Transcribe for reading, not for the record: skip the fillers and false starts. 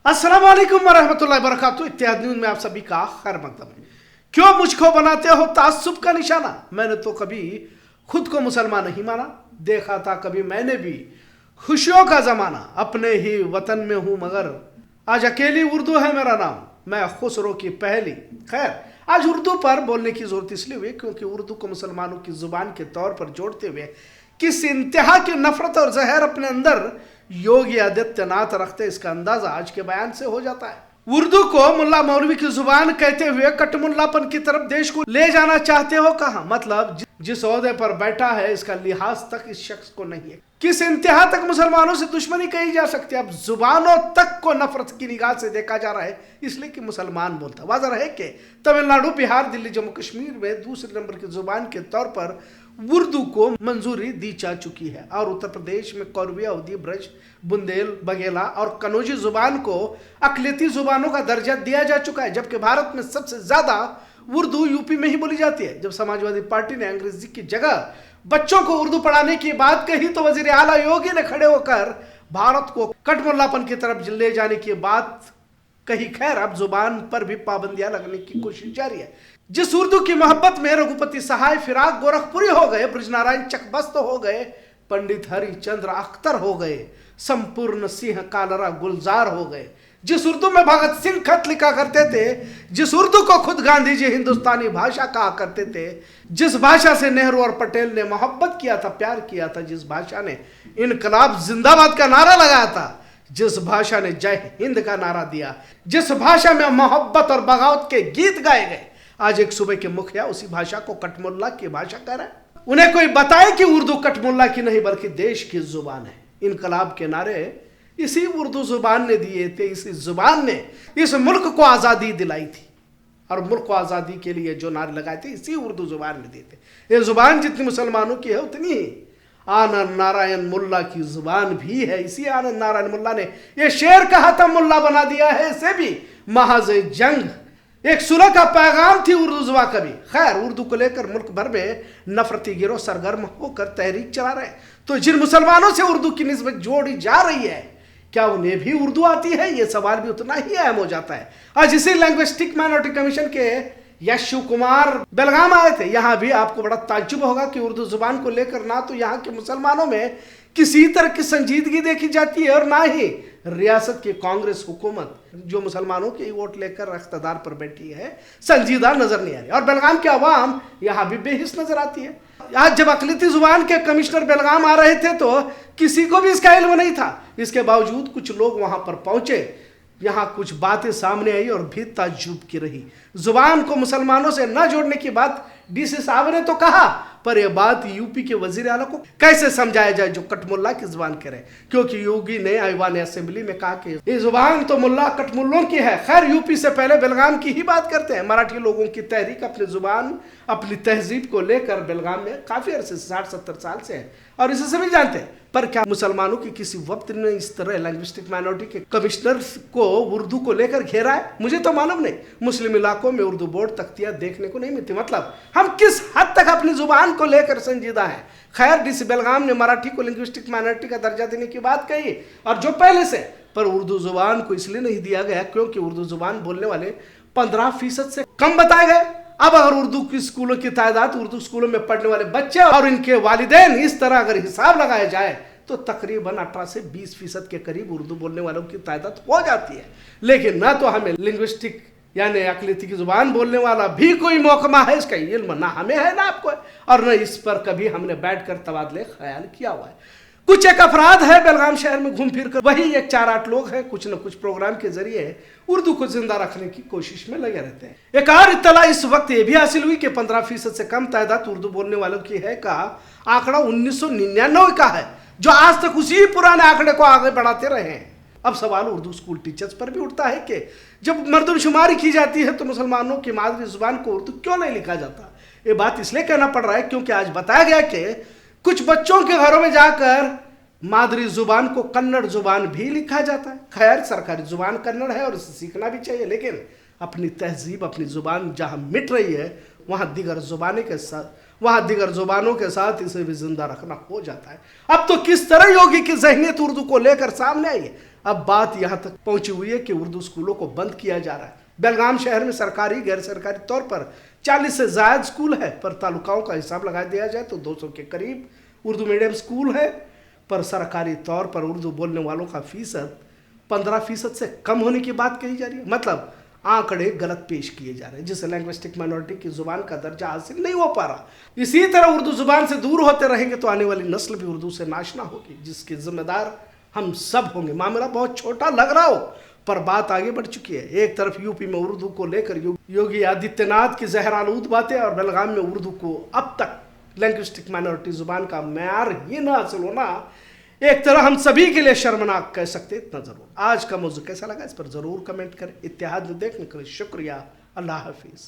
अस्सलाम वालेकुम वरहमतुल्लाहि वबरकातुहू। इत्तेहाद न्यूज़ में आप सभी का खैर मकदम है। क्यों मुझको बनाते हो तासुब का निशाना? मैंने तो कभी खुद को मुसलमान नहीं माना, देखा था कभी मैंने भी खुशियों का जमाना। अपने ही वतन में हूं मगर आज अकेली उर्दू है मेरा नाम, मैं खुसरो की पहली। खैर, आज उर्दू पर बोलने की जरूरत इसलिए हुई क्योंकि उर्दू को मुसलमानों की जुबान के तौर पर जोड़ते हुए किस इंतहा की नफरत और जहर अपने अंदर योगी आदित्यनाथ रखते, इसका अंदाजा आज के बयान से हो जाता है। उर्दू को मुल्ला मौलवी की जुबान कहते हुए कटमुल्लापन की तरफ देश को ले जाना चाहते हो कहां? मतलब जिस ओहदे पर बैठा है इसका लिहाज तक इस शख्स को नहीं है। किस इंतहा तक मुसलमानों से दुश्मनी कही जा सकती है? अब जुबानों तक को नफरत की निगाह से देखा जा रहा है, इसलिए कि मुसलमान बोलता। वाज़ह है कि तमिलनाडु, बिहार, दिल्ली, जम्मू कश्मीर में दूसरे नंबर की जुबान के तौर पर उर्दू को मंजूरी दी जा चुकी है और उत्तर प्रदेश में कौरवी, अवधी, ब्रज, बुंदेल, बघेला और कनौजी जुबान को अकलियती जुबानों का दर्जा दिया जा चुका है, जबकि भारत में सबसे ज्यादा उर्दू यूपी में ही बोली जाती है। जब समाजवादी पार्टी ने अंग्रेजी की जगह बच्चों को उर्दू पढ़ाने की बात कही तो वजीर आला योगी ने खड़े होकर भारत को कटमुल्लापन की तरफ ले जाने की बात कही। खैर, अब जुबान पर भी पाबंदियां लगने की कोशिश जारी है। जिस उर्दू की मोहब्बत में रघुपति सहाय फिराक गोरखपुरी हो गए, ब्रजनारायण चकबस्त हो गए, पंडित हरिचंद्र अख्तर हो गए, संपूर्ण सिंह कालरा गुलजार हो गए, जिस उर्दू में भगत सिंह खत लिखा करते थे, जिस उर्दू को खुद गांधी जी हिंदुस्तानी भाषा कहा करते थे, जिस भाषा से नेहरू और पटेल ने मोहब्बत किया था, प्यार किया था, जिस भाषा ने इनकलाब जिंदाबाद का नारा लगाया था, जिस भाषा ने जय हिंद का नारा दिया, जिस भाषा में मोहब्बत और बगावत के गीत गाए गए, आज एक सूबे के मुखिया उसी भाषा को कटमुल्ला की भाषा कह रहा है। उन्हें कोई बताए कि उर्दू कटमुल्ला की नहीं बल्कि देश की जुबान है। इनकलाब के नारे इसी उर्दू जुबान ने दिए थे, इसी जुबान ने इस मुल्क को आज़ादी दिलाई थी और मुल्क को आज़ादी के लिए जो नारे लगाए थे इसी उर्दू जुबान ने दिए थे। ये जुबान जितनी मुसलमानों की है उतनी ही आनंद नारायण मुल्ला की जुबान भी है। इसी आनंद नारायण मुल्ला ने यह शेर कहा था, मुल्ला बना दिया है इसे भी महाज जंग। एक सुलह का पैगाम थी उर्दू जुबान कभी। खैर, उर्दू को लेकर मुल्क भर में नफरती गिरोह सरगर्म होकर तहरीक चला रहे। तो जिन मुसलमानों से उर्दू की निस्बत जोड़ी जा रही है, क्या उन्हें भी उर्दू आती है? यह सवाल भी उतना ही अहम हो जाता है। आज इसी लैंग्विस्टिक माइनॉरिटी कमीशन के यश कुमार बेलगाम आए थे। यहां भी आपको बड़ा ताज्जुब होगा कि उर्दू जुबान को लेकर ना तो यहां के मुसलमानों में किसी तरह की संजीदगी देखी जाती है और ना ही रियासत की कांग्रेस हुकूमत जो मुसलमानों के वोट लेकर इख्तिदार पर बैठी है संजीदा नजर नहीं आ रही। और बेलगाम के अवाम यहां भी बेहिस नजर आती है। आज जब अकलियती जुबान के कमिश्नर बेलगाम आ रहे थे तो किसी को भी इसका इल्म नहीं था। इसके बावजूद कुछ लोग वहां पर पहुंचे, यहां कुछ बातें सामने आई और भी ताज्जुब की रही। जुबान को मुसलमानों से न जोड़ने की बात डीसी साहब ने तो कहा, पर यह बात यूपी के वजीर आला को कैसे समझाया जाए जो कटमुल्ला की जुबान करे? क्योंकि योगी ने ऐवान असेंबली में कहा कि ये जुबान तो मुल्ला कटमुल्लों की है। खैर, यूपी से पहले बेलगाम की ही बात करते हैं। मराठी लोगों की तहरीक अपनी जुबान, अपनी तहजीब को लेकर बेलगाम में काफी अरसे 60-70 साल से है और इसे सभी जानते हैं। पर क्या मुसलमानों की किसी वक्त ने इस तरह लैंग्विस्टिक माइनॉरिटी के कमिश्नर को उर्दू को लेकर घेरा है? मुझे तो मालूम नहीं। मुस्लिम इलाकों में उर्दू बोर्ड तख्तियां देखने को नहीं मिलती। मतलब हम किस हद तक अपनी जुबान को लेकर संजीदा है। खैर, डीसी बेलगाम ने मराठी को लिंग्विस्टिक माइनॉरिटी का दर्जा देने की बात कही और जो पहले से, पर उर्दू जुबान को इसलिए नहीं दिया गया क्योंकि उर्दू जुबान बोलने वाले 15% से कम बताए गए। अब अगर उर्दू की स्कूलों की तादाद, उर्दू स्कूलों में पढ़ने वाले बच्चे और इनके वालिदैन इस तरह अगर हिसाब लगाया जाए तो तकरीबन 18 से 20% के करीब उर्दू बोलने वालों की तादाद हो जाती है। लेकिन ना तो हमें लिंग्विस्टिक यानी अकलियती की जुबान बोलने वाला भी कोई महकमा है, इसका इल्म ना हमें है ना आपको है, और न इस पर कभी हमने बैठकर तबादले ख्याल किया हुआ है। कुछ एक अफराद है बेलगाम शहर में घूम फिर कर, वही एक 4-8 लोग हैं, कुछ न कुछ प्रोग्राम के जरिए उर्दू को जिंदा रखने की कोशिश में लगे रहते हैं। एक और इत्तला इस वक्त ये भी हासिल हुई कि 15% से कम तादाद उर्दू बोलने वालों की है का आंकड़ा 1999 का है, जो आज तक उसी पुराने आंकड़े को आगे बढ़ाते रहे हैं। अब सवाल उर्दू स्कूल टीचर्स पर भी उठता है कि जब मर्दमशुमारी की जाती है तो मुसलमानों की मादरी जुबान को उर्दू क्यों नहीं लिखा जाता? ये बात इसलिए कहना पड़ रहा है क्योंकि आज बताया गया कि कुछ बच्चों के घरों में जाकर मादरी जुबान को कन्नड़ जुबान भी लिखा जाता है। खैर, सरकारी जुबान कन्नड़ है और इसे सीखना भी चाहिए, लेकिन अपनी तहजीब, अपनी जुबान जहां मिट रही है वहां दीगर जुबानें के साथ वहां दिगर जुबानों के साथ इसे भी जिंदा रखना हो जाता है। अब तो किस तरह योगी की ज़हनियत उर्दू को लेकर सामने आई है। अब बात यहां तक पहुंची हुई है कि उर्दू स्कूलों को बंद किया जा रहा है। बेलगाम शहर में सरकारी गैर सरकारी तौर पर 40 से ज्यादा स्कूल है, पर तालुकाओं का हिसाब लगा दिया जाए तो 200 के करीब उर्दू मीडियम स्कूल है। पर सरकारी तौर पर उर्दू बोलने वालों का फीसद 15% से कम होने की बात कही जा रही है। मतलब आंकड़े गलत पेश किए जा रहे हैं, जिससे लैंग्विस्टिक माइनॉरिटी की जुबान का दर्जा हासिल नहीं हो पा रहा। इसी तरह उर्दू जुबान से दूर होते रहेंगे तो आने वाली नस्ल भी उर्दू से नाशना होगी, जिसके जिम्मेदार हम सब होंगे। मामला बहुत छोटा लग रहा हो, पर बात आगे बढ़ चुकी है। एक तरफ यूपी में उर्दू को लेकर योगी आदित्यनाथ की जहरालूद बातें, और बेलगाम में उर्दू को अब तक लैंग्विस्टिक माइनॉरिटी जुबान का मैार ही न हासिल होना एक तरह हम सभी के लिए शर्मनाक कह सकते। इतना जरूर। आज का मौजू कैसा लगा इस पर जरूर कमेंट करें। इत्तेहाद में देखने के लिए शुक्रिया। अल्लाह हाफिज।